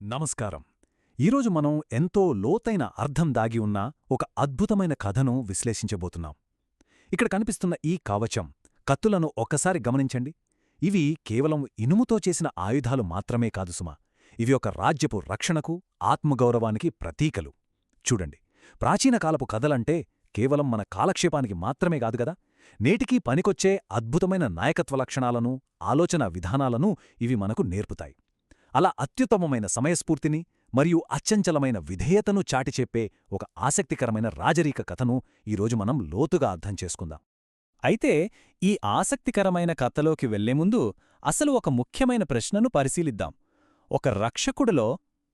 నమస్కారం. ఈరోజు మనం ఎంతో లోతైన అర్థం దాగి ఉన్న ఒక అద్భుతమైన కథను విశ్లేషించబోతున్నాం. ఇక్కడ కనిపిస్తున్న ఈ కవచం, కత్తులను ఒక్కసారి గమనించండి. ఇవి కేవలం ఇనుముతో చేసిన ఆయుధాలు మాత్రమే కాదు సుమా. ఇవి ఒక రాజ్యపు రక్షణకు, ఆత్మగౌరవానికి ప్రతీకలు. చూడండి, ప్రాచీన కాలపు కథలంటే కేవలం మన కాలక్షేపానికి మాత్రమే కాదుగదా. నేటికీ పనికొచ్చే అద్భుతమైన నాయకత్వ లక్షణాలను, ఆలోచన విధానాలను ఇవి మనకు నేర్పుతాయి. అలా అత్యుత్తమమైన సమయస్ఫూర్తిని మరియు అచంచలమైన విధేయతను చాటిచెప్పే ఒక ఆసక్తికరమైన రాజరీక కథను ఈరోజు మనం లోతుగా అర్థం చేసుకుందాం. అయితే ఈ ఆసక్తికరమైన కథలోకి వెళ్లేముందు అసలు ఒక ముఖ్యమైన ప్రశ్నను పరిశీలిద్దాం. ఒక రక్షకుడిలో,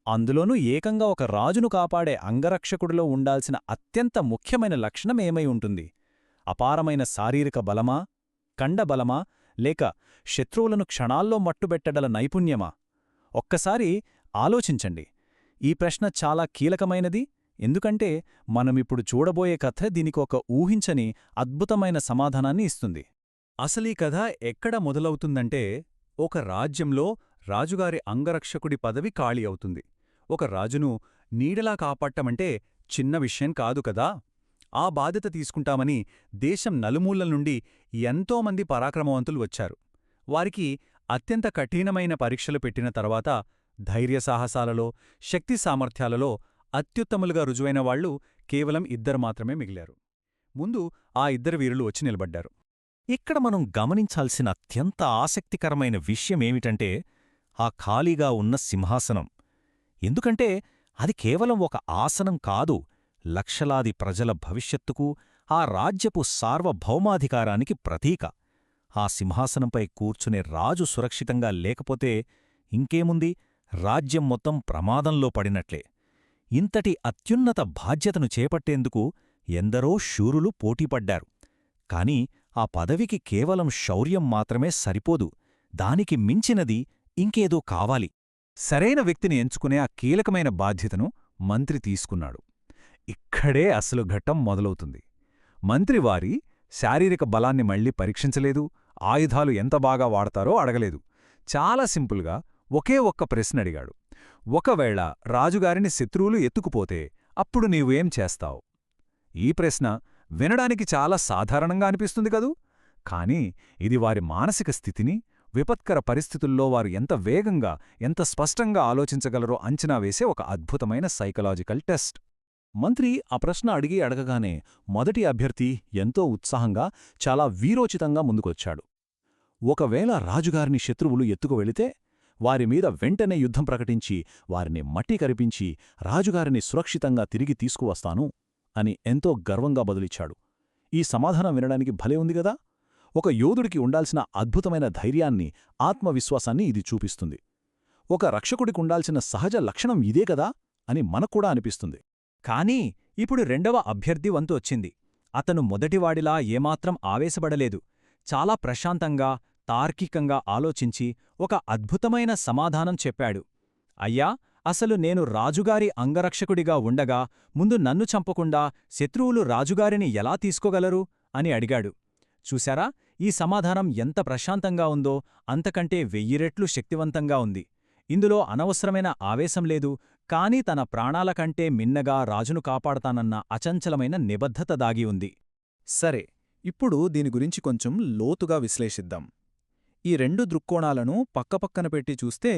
అందులోనూ ఏకంగా ఒక రాజును కాపాడే అంగరక్షకుడిలో ఉండాల్సిన అత్యంత ముఖ్యమైన లక్షణం ఏమై ఉంటుంది? అపారమైన శారీరక బలమా, కండబలమా, లేక శత్రువులను క్షణాల్లో మట్టుబెట్టగల నైపుణ్యమా? ఒక్కసారి ఆలోచించండి. ఈ ప్రశ్న చాలా కీలకమైనది, ఎందుకంటే మనమిప్పుడు చూడబోయే కథ దీనికొక ఊహించని అద్భుతమైన సమాధానాన్ని ఇస్తుంది. అసలీ కథ ఎక్కడ మొదలవుతుందంటే, ఒక రాజ్యంలో రాజుగారి అంగరక్షకుడి పదవి ఖాళీ అవుతుంది. ఒక రాజును నీడలా కాపాడటమంటే చిన్న విషయం కాదు కదా. ఆ బాధ్యత తీసుకుంటామని దేశం నలుమూలల నుండి ఎంతోమంది పరాక్రమవంతులు వచ్చారు. వారికి అత్యంత కఠినమైన పరీక్షలు పెట్టిన తర్వాత ధైర్యసాహసాలలో, శక్తి సామర్థ్యాలలో అత్యుత్తములుగా రుజువైన వాళ్లు కేవలం ఇద్దరు మాత్రమే మిగిలారు. ముందు ఆ ఇద్దరు వీరులు వచ్చి నిలబడ్డారు. ఇక్కడ మనం గమనించాల్సిన అత్యంత ఆసక్తికరమైన విషయమేమిటంటే, ఆ ఖాళీగా ఉన్న సింహాసనం. ఎందుకంటే అది కేవలం ఒక ఆసనం కాదు, లక్షలాది ప్రజల భవిష్యత్తుకు, ఆ రాజ్యపు సార్వభౌమాధికారానికి ప్రతీక. ఆ సింహాసనంపై కూర్చునే రాజు సురక్షితంగా లేకపోతే ఇంకేముంది, రాజ్యం మొత్తం ప్రమాదంలో పడినట్లే. ఇంతటి అత్యున్నత బాధ్యతను చేపట్టేందుకు ఎందరో శూరులు పోటీపడ్డారు. కాని ఆ పదవికి కేవలం శౌర్యం మాత్రమే సరిపోదు, దానికి మించినది ఇంకేదో కావాలి. సరైన వ్యక్తిని ఎంచుకునే ఆ కీలకమైన బాధ్యతను మంత్రి తీసుకున్నాడు. ఇక్కడే అసలు ఘట్టం మొదలవుతుంది. మంత్రివారి శారీరక బలాన్ని మళ్లీ పరీక్షించలేదు, ఆయుధాలు ఎంత బాగా వాడతారో అడగలేదు. చాలా సింపుల్గా ఒకే ఒక్క ప్రశ్న అడిగాడు. ఒకవేళ రాజుగారిని శత్రువులు ఎత్తుకుపోతే అప్పుడు నీవేం చేస్తావు? ఈ ప్రశ్న వినడానికి చాలా సాధారణంగా అనిపిస్తుంది కదూ. కాని ఇది వారి మానసిక స్థితిని, విపత్కర పరిస్థితుల్లో వారు ఎంత వేగంగా, ఎంత స్పష్టంగా ఆలోచించగలరో అంచనా వేసే ఒక అద్భుతమైన సైకలాజికల్ టెస్ట్. మంత్రి ఆ ప్రశ్న అడగగానే మొదటి అభ్యర్థి ఎంతో ఉత్సాహంగా, చాలా వీరోచితంగా ముందుకొచ్చాడు. ఒకవేళ రాజుగారిని శత్రువులు ఎత్తుకువెళితే వారిమీద వెంటనే యుద్ధం ప్రకటించి, వారిని మట్టి కరిపించి, రాజుగారిని సురక్షితంగా తిరిగి తీసుకువస్తాను అని ఎంతో గర్వంగా బదులిచ్చాడు. ఈ సమాధానం వినడానికి భలే ఉందిగదా. ఒక యోధుడికి ఉండాల్సిన అద్భుతమైన ధైర్యాన్ని, ఆత్మవిశ్వాసాన్ని ఇది చూపిస్తుంది. ఒక రక్షకుడికుండాల్సిన సహజ లక్షణం ఇదే కదా అని మనక్కూడా అనిపిస్తుంది. కానీ ఇప్పుడు రెండవ అభ్యర్థి వంతు వచ్చింది. అతను మొదటివాడిలా ఏమాత్రం ఆవేశపడలేదు. చాలా ప్రశాంతంగా, తార్కికంగా ఆలోచించి ఒక అద్భుతమైన సమాధానం చెప్పాడు. అయ్యా, అసలు నేను రాజుగారి అంగరక్షకుడిగా ఉండగా ముందు నన్ను చంపకుండా శత్రువులు రాజుగారిని ఎలా తీసుకోగలరు అని అడిగాడు. చూశారా, ఈ సమాధానం ఎంత ప్రశాంతంగా ఉందో అంతకంటే 1000 రెట్లు శక్తివంతంగా ఉంది. ఇందులో అనవసరమైన ఆవేశం లేదు, కాని తన ప్రాణాలకంటే మిన్నగా రాజును కాపాడతానన్న అచంచలమైన నిబద్ధత దాగి ఉంది. సరే, ఇప్పుడు దీని గురించి కొంచెం లోతుగా విశ్లేషిద్దాం. ఈ రెండు దృక్కోణాలను పక్కపక్కన పెట్టి చూస్తే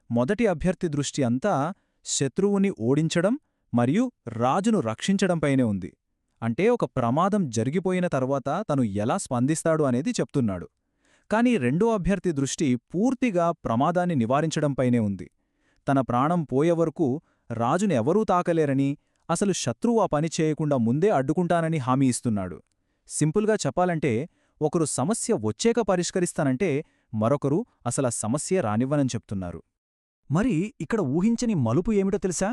మొదటి అభ్యర్థి దృష్టి అంతా శత్రువుని ఓడించడం మరియు రాజును రక్షించడంపైనే ఉంది. అంటే ఒక ప్రమాదం జరిగిపోయిన తర్వాత తను ఎలా స్పందిస్తాడు అనేది చెప్తున్నాడు. కాని రెండో అభ్యర్థి దృష్టి పూర్తిగా ప్రమాదాన్ని నివారించడంపైనే ఉంది. తన ప్రాణం పోయేవరకు రాజుని ఎవరూ తాకలేరని, అసలు శత్రువు ఆ పని చేయకుండా ముందే అడ్డుకుంటానని హామీ ఇస్తున్నాడు. సింపుల్గా చెప్పాలంటే, ఒకరు సమస్య వచ్చేక పరిష్కరిస్తానంటే మరొకరు అసలా సమస్యే రానివ్వనని చెప్తున్నారు. మరి ఇక్కడ ఊహించని మలుపు ఏమిటో తెలుసా?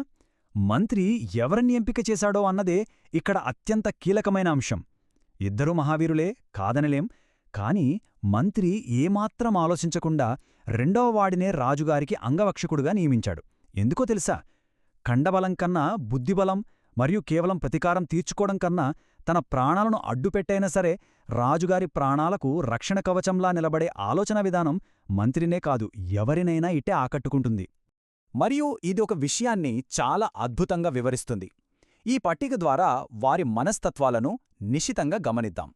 మంత్రి ఎవరిని ఎంపిక చేశాడో అన్నదే ఇక్కడ అత్యంత కీలకమైన అంశం. ఇద్దరూ మహావీరులే, కాదనలేం. కాని మంత్రి ఏమాత్రం ఆలోచించకుండా రెండవ వాడినే రాజుగారికి అంగరక్షకుడుగా నియమించాడు. ఎందుకో తెలుసా? కండబలం కన్నా బుద్ధిబలం మరియు కేవలం ప్రతీకారం తీర్చుకోవడం కన్నా తన ప్రాణాలను అడ్డుపెట్టైనా సరే రాజుగారి ప్రాణాలకు రక్షణ కవచంలా నిలబడే ఆలోచన విధానం మంత్రినే కాదు, ఎవరినైనా ఇట్టే ఆకట్టుకుంటుంది. మరియు ఇది ఒక విషయాన్ని చాలా అద్భుతంగా వివరిస్తుంది. ఈ పట్టిక ద్వారా వారి మనస్తత్వాలను నిశితంగా గమనిద్దాం.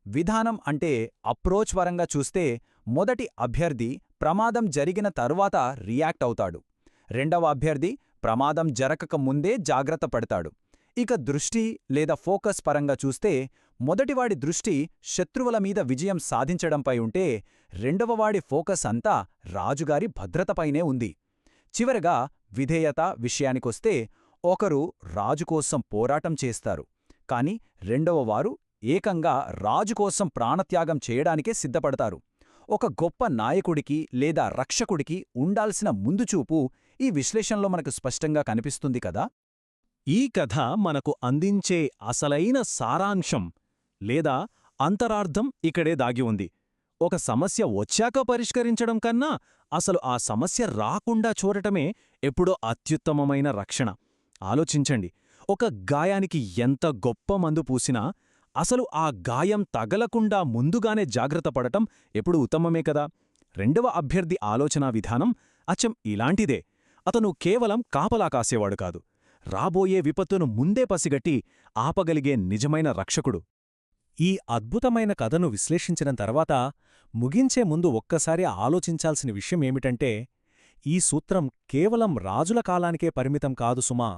విధానం అంటే అప్రోచ్ పరంగా చూస్తే మొదటి అభ్యర్థి ప్రమాదం జరిగిన తరువాత రియాక్ట్ అవుతాడు. రెండవ అభ్యర్థి ప్రమాదం జరగక ముందే జాగ్రత్త పడతాడు. ఇక దృష్టి లేదా ఫోకస్ పరంగా చూస్తే మొదటివాడి దృష్టి శత్రువుల మీద విజయం సాధించడంపై ఉంటే రెండవవాడి ఫోకస్ అంతా రాజుగారి భద్రతపైనే ఉంది. చివరగా విధేయత విషయానికొస్తే ఒకరు రాజుకోసం పోరాటం చేస్తారు, కాని రెండవవారు ఏకంగా రాజుకోసం ప్రాణత్యాగం చేయడానికే సిద్ధపడతారు. ఒక గొప్ప నాయకుడికి లేదా రక్షకుడికి ఉండాల్సిన ముందుచూపు ఈ విశ్లేషణలో మనకు స్పష్టంగా కనిపిస్తుంది కదా. ఈ కథ మనకు అందించే అసలైన సారాంశం లేదా అంతరార్థం ఇక్కడే దాగి ఉంది. ఒక సమస్య వచ్చాక పరిష్కరించడం కన్నా అసలు ఆ సమస్య రాకుండా చూడటమే ఎప్పుడో అత్యుత్తమమైన రక్షణ. ఆలోచించండి, ఒక గాయానికి ఎంత గొప్ప మందు పూసినా అసలు ఆ గాయం తగలకుండా ముందుగానే జాగ్రత్త పడటం ఎప్పుడు ఉత్తమమే కదా. రెండవ అభ్యర్థి ఆలోచనా విధానం అచ్చం ఇలాంటిదే. అతను కేవలం కాపలా కాసేవాడు కాదు, రాబోయే విపత్తును ముందే పసిగట్టి ఆపగలిగే నిజమైన రక్షకుడు. ఈ అద్భుతమైన కథను విశ్లేషించిన తర్వాత ముగించే ముందు ఒక్కసారి ఆలోచించాల్సిన విషయమేమిటంటే, ఈ సూత్రం కేవలం రాజుల కాలానికే పరిమితం కాదు సుమా.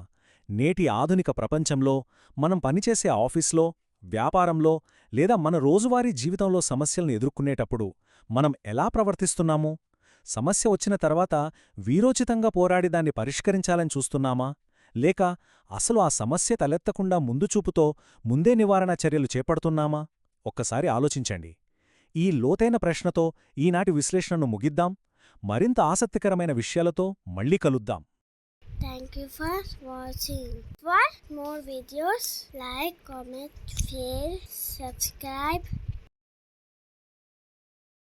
నేటి ఆధునిక ప్రపంచంలో మనం పనిచేసే ఆఫీస్లో, వ్యాపారంలో లేదా మన రోజువారీ జీవితంలో సమస్యలను ఎదుర్కొనేటప్పుడు మనం ఎలా ప్రవర్తిస్తున్నాము? సమస్య వచ్చిన తర్వాత వీరోచితంగా పోరాడి దాన్ని పరిష్కరించాలని చూస్తున్నామా? లేక అసలు ఆ సమస్య తలెత్తకుండా ముందుచూపుతో ముందే నివారణ చర్యలు చేపడుతున్నామా? ఒక్కసారి ఆలోచించండి. ఈ లోతైన ప్రశ్నతో ఈనాటి విశ్లేషణను ముగిద్దాం. మరింత ఆసక్తికరమైన విషయాలతో మళ్ళీ కలుద్దాం. Thank you for watching. For more videos, like, comment, share, subscribe.